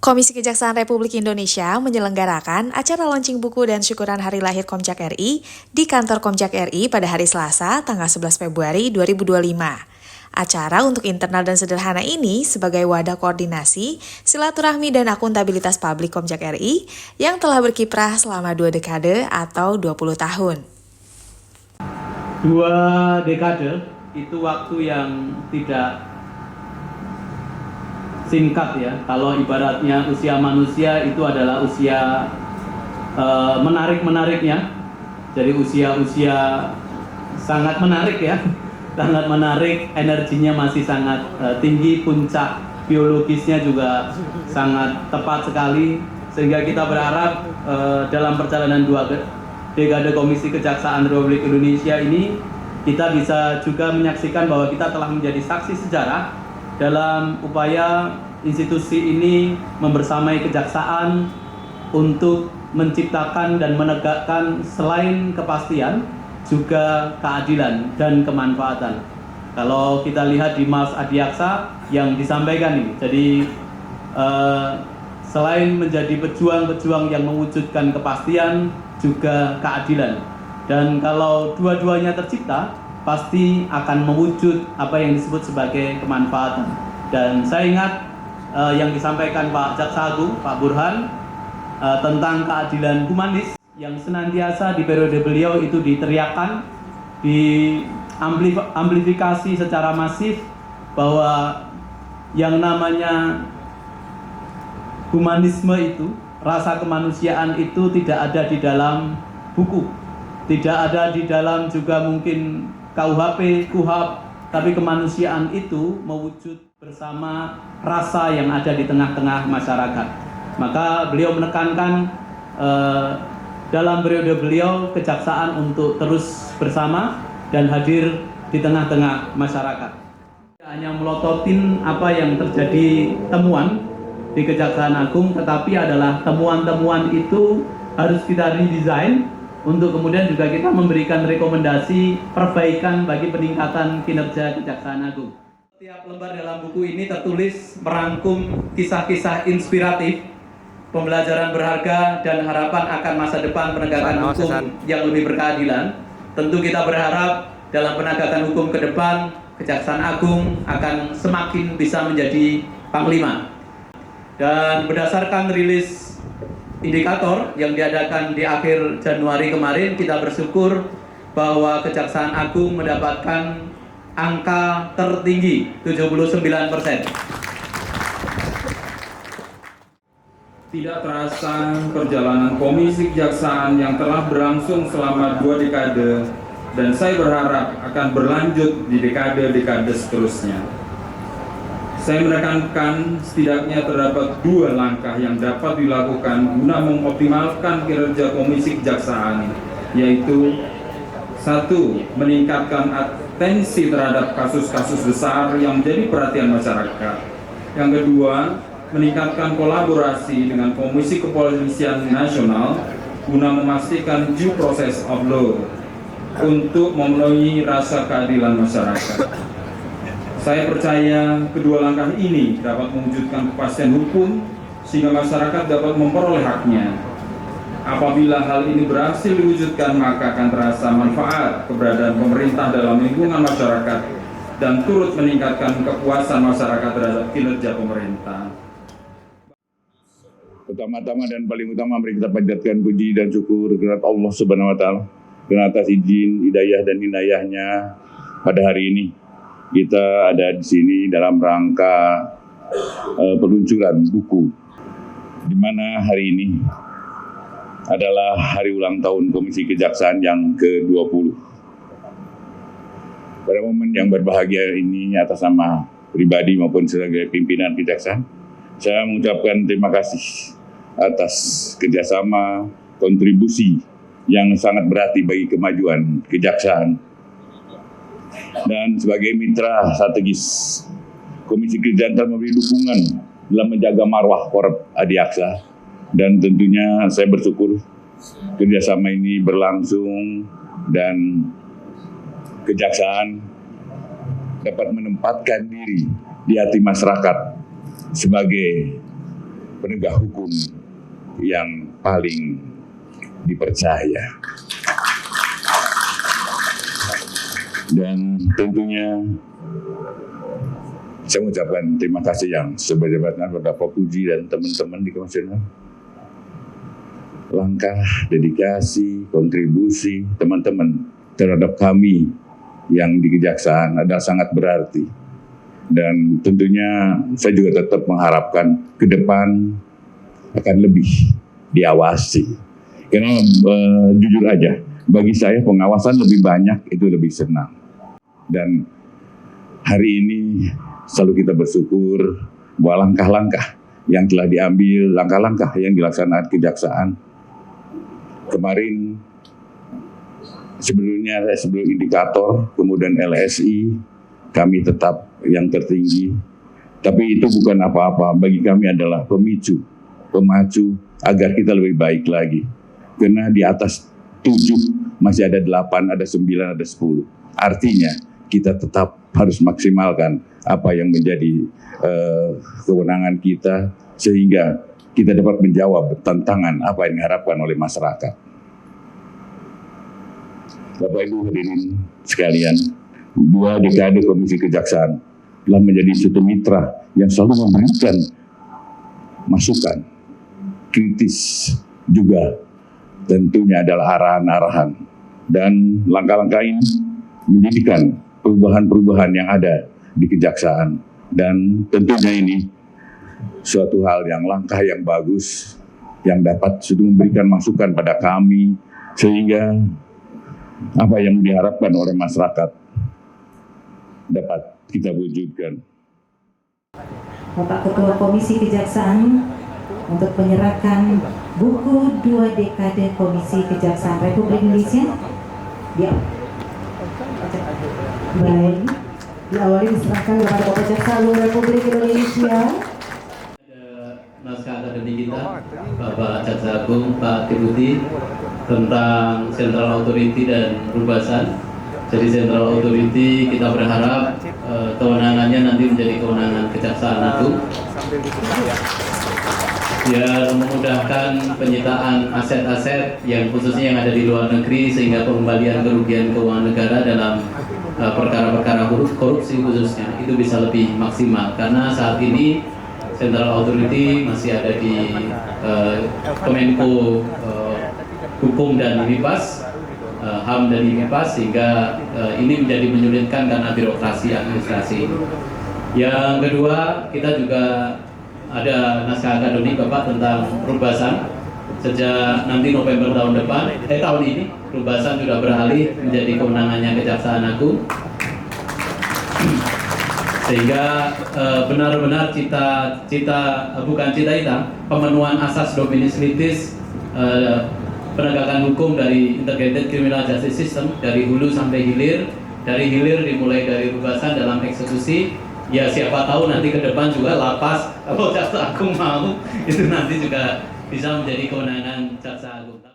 Komisi Kejaksaan Republik Indonesia menyelenggarakan acara launching buku dan syukuran Hari Lahir Komjak RI di kantor Komjak RI pada hari Selasa, tanggal 11 Februari 2025. Acara untuk internal dan sederhana ini sebagai wadah koordinasi, silaturahmi dan akuntabilitas publik Komjak RI yang telah berkiprah selama 2 dekade atau 20 tahun. 2 dekade itu waktu yang tidak singkat ya. Kalau ibaratnya usia manusia itu adalah usia menarik-menariknya. Jadi usia sangat menarik ya. Sangat menarik, energinya masih sangat tinggi, puncak biologisnya juga sangat tepat sekali. Sehingga kita berharap dalam perjalanan 2 dekade Komisi Kejaksaan Republik Indonesia ini kita bisa juga menyaksikan bahwa kita telah menjadi saksi sejarah dalam upaya institusi ini membersamai kejaksaan untuk menciptakan dan menegakkan selain kepastian juga keadilan dan kemanfaatan. Kalau kita lihat di Mars Adiaksa yang disampaikan ini, jadi selain menjadi pejuang-pejuang yang mewujudkan kepastian juga keadilan. Dan kalau dua-duanya tercipta, pasti akan mewujud apa yang disebut sebagai kemanfaatan. Dan saya ingat yang disampaikan Pak Jaksa Agung, Pak Burhan, tentang keadilan humanis yang senantiasa di periode beliau itu diteriakkan, diamplifikasi secara masif bahwa yang namanya humanisme itu, rasa kemanusiaan itu tidak ada di dalam buku, tidak ada di dalam juga mungkin KUHP, KUHAP, tapi kemanusiaan itu mewujud bersama rasa yang ada di tengah-tengah masyarakat. Maka beliau menekankan dalam periode beliau kejaksaan untuk terus bersama dan hadir di tengah-tengah masyarakat. Tidak hanya melototin apa yang terjadi temuan di Kejaksaan Agung, tetapi adalah temuan-temuan itu harus kita redesign untuk kemudian juga kita memberikan rekomendasi perbaikan bagi peningkatan kinerja Kejaksaan Agung. Setiap lembar dalam buku ini tertulis merangkum kisah-kisah inspiratif, pembelajaran berharga, dan harapan akan masa depan penegakan hukum yang lebih berkeadilan. Tentu kita berharap dalam penegakan hukum ke depan, Kejaksaan Agung akan semakin bisa menjadi panglima. Dan berdasarkan rilis indikator yang diadakan di akhir Januari kemarin, kita bersyukur bahwa Kejaksaan Agung mendapatkan angka tertinggi 79%. Tidak terasa perjalanan Komisi Kejaksaan yang telah berlangsung selama 2 dekade, dan saya berharap akan berlanjut di dekade-dekade seterusnya. Saya menekankan setidaknya terdapat 2 langkah yang dapat dilakukan guna mengoptimalkan kinerja Komisi Kejaksaan, yaitu 1. Meningkatkan atensi terhadap kasus-kasus besar yang menjadi perhatian masyarakat. Yang kedua, meningkatkan kolaborasi dengan Komisi Kepolisian Nasional guna memastikan due process of law untuk memenuhi rasa keadilan masyarakat. Saya percaya kedua langkah ini dapat mewujudkan kepastian hukum sehingga masyarakat dapat memperoleh haknya. Apabila hal ini berhasil diwujudkan, maka akan terasa manfaat keberadaan pemerintah dalam lingkungan masyarakat dan turut meningkatkan kepuasan masyarakat terhadap kinerja pemerintah. Pertama-tama dan paling utama mari kita panjatkan puji dan syukur kepada Allah Subhanahu wa taala karena atas izin, hidayah dan inayahnya pada hari ini kita ada di sini dalam rangka peluncuran buku, di mana hari ini adalah hari ulang tahun Komisi Kejaksaan yang ke-20. Pada momen yang berbahagia ini, atas nama pribadi maupun sebagai pimpinan Kejaksaan, saya mengucapkan terima kasih atas kerjasama, kontribusi yang sangat berarti bagi kemajuan Kejaksaan. Dan sebagai mitra strategis, Komisi Kejaksaan telah memberi dukungan dalam menjaga marwah Korp Adiaksa, dan tentunya saya bersyukur kerjasama ini berlangsung dan Kejaksaan dapat menempatkan diri di hati masyarakat sebagai penegak hukum yang paling dipercaya. Dan tentunya saya mengucapkan terima kasih yang sebanyak-banyaknya kepada Pak Puji dan teman-teman di komisioner. Langkah, dedikasi, kontribusi teman-teman terhadap kami yang di Kejaksaan adalah sangat berarti. Dan tentunya saya juga tetap mengharapkan ke depan akan lebih diawasi. Karena jujur aja, bagi saya pengawasan lebih banyak itu lebih senang. Dan hari ini selalu kita bersyukur bahwa langkah-langkah yang telah diambil, langkah-langkah yang dilaksanakan Kejaksaan. Kemarin sebelum indikator, kemudian LSI, kami tetap yang tertinggi. Tapi itu bukan apa-apa, bagi kami adalah pemacu agar kita lebih baik lagi. Karena di atas 7 masih ada 8, ada 9, ada 10. Artinya kita tetap harus maksimalkan apa yang menjadi kewenangan kita sehingga kita dapat menjawab tantangan apa yang diharapkan oleh masyarakat. Bapak Ibu hadirin sekalian, 2 dekade Komisi Kejaksaan telah menjadi satu mitra yang selalu memberikan masukan, kritis juga tentunya adalah arahan-arahan. Dan langkah-langkah ini menjadikan perubahan-perubahan yang ada di Kejaksaan. Dan tentunya ini suatu hal yang langkah yang bagus yang dapat sudah memberikan masukan pada kami sehingga apa yang diharapkan oleh masyarakat dapat kita wujudkan. Bapak Ketua Komisi Kejaksaan untuk menyerahkan buku 2 dekade Komisi Kejaksaan Republik Indonesia. Baik, diawali diserahkan kepada Bapak Jaksa Agung Republik Indonesia. Naskah akademik kita, Bapak Jaksa Agung, Pak Deputi, tentang Central Authority dan Rubasan. Jadi Central Authority kita berharap kewenangannya nanti menjadi kewenangan Kejaksaan Agung yang memudahkan penyitaan aset-aset yang khususnya yang ada di luar negeri sehingga pengembalian kerugian keuangan negara dalam perkara-perkara korupsi khususnya itu bisa lebih maksimal karena saat ini Central Authority masih ada di Kemenko Hukum dan MIPAS, HAM dan MIPAS sehingga ini menjadi menyulitkan karena birokrasi administrasi. Yang kedua, kita juga ada naskah akademik Bapak tentang Rubasan. Sejak nanti November tahun ini Rubasan sudah beralih menjadi kewenangannya Kejaksaan Agung. Sehingga benar-benar pemenuhan asas dominis litis penegakan hukum dari Integrated Criminal Justice System dari hulu sampai hilir, dimulai dari Rubasan dalam eksekusi. Ya siapa tahu nanti ke depan juga lapas kalau Jaksa Agung mau itu nanti juga bisa menjadi kewenangan Jaksa Agung.